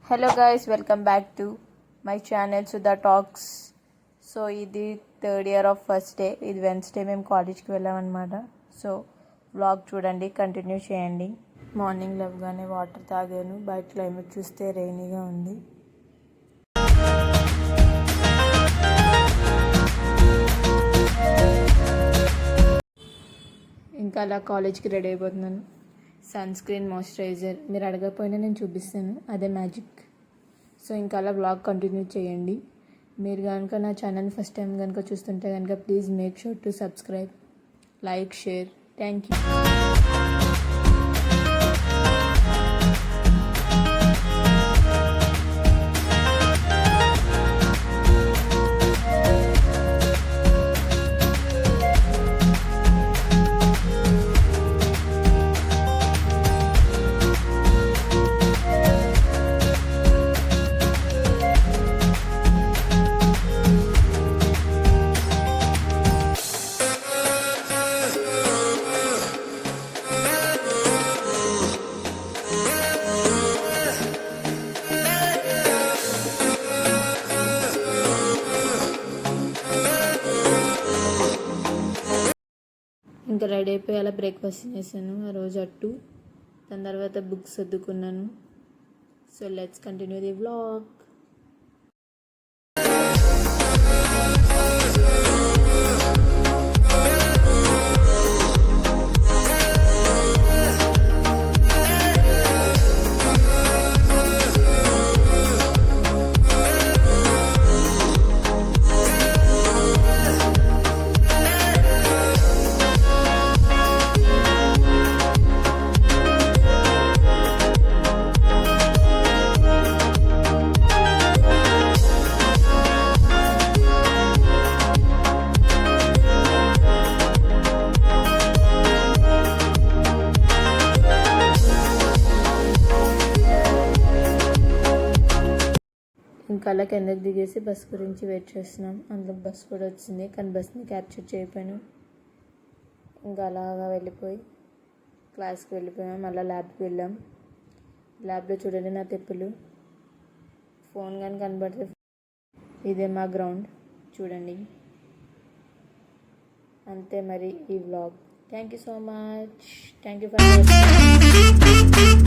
Hello guys, welcome back to my channel Sudha talks. So ఇది third year of first day. ఇది Wednesday మేము కాలేజ్కి వెళ్ళామన్నమాట. సో వ్లాగ్ చూడండి, కంటిన్యూ చేయండి. మార్నింగ్ లేవగానే వాటర్ తాగాను. బయట క్లైమేట్ చూస్తే రెయినీగా ఉంది. ఇంకా అలా కాలేజ్కి రెడీ అయిపోతున్నాను. సన్ స్క్రీన్, మాయిశ్చరైజర్ మీరు అడగకపోయినా నేను చూపిస్తాను, అదే మ్యాజిక్. సో ఇంకా అలా వ్లాగ్ కంటిన్యూ చేయండి. మీరు కనుక నా ఛానల్ ఫస్ట్ టైం కనుక చూస్తుంటే కనుక please make sure to subscribe, like, share. Thank you. ఇంకా రెడీ అయిపోయి అలా బ్రేక్ఫాస్ట్ చేశాను. ఆ రోజు అట్టు, దాని తర్వాత బుక్స్ సర్దుకున్నాను. So let's continue the vlog. ఇంకా అలా కిందకి దిగేసి బస్ గురించి వెయిట్ చేస్తున్నాం. అందులో బస్ కూడా వచ్చింది, కానీ బస్ని క్యాప్చర్ చేయకపోయాను. ఇంకా అలాగా వెళ్ళిపోయి క్లాస్కి వెళ్ళిపోయాం. మళ్ళీ ల్యాబ్కి వెళ్ళాం. ల్యాబ్లో చూడండి నా తెప్పులు. ఫోన్ కానీ కనబడితే ఇదే మా గ్రౌండ్ చూడండి. అంతే మరి ఈ vlog. Thank you so much. Thank you for watching.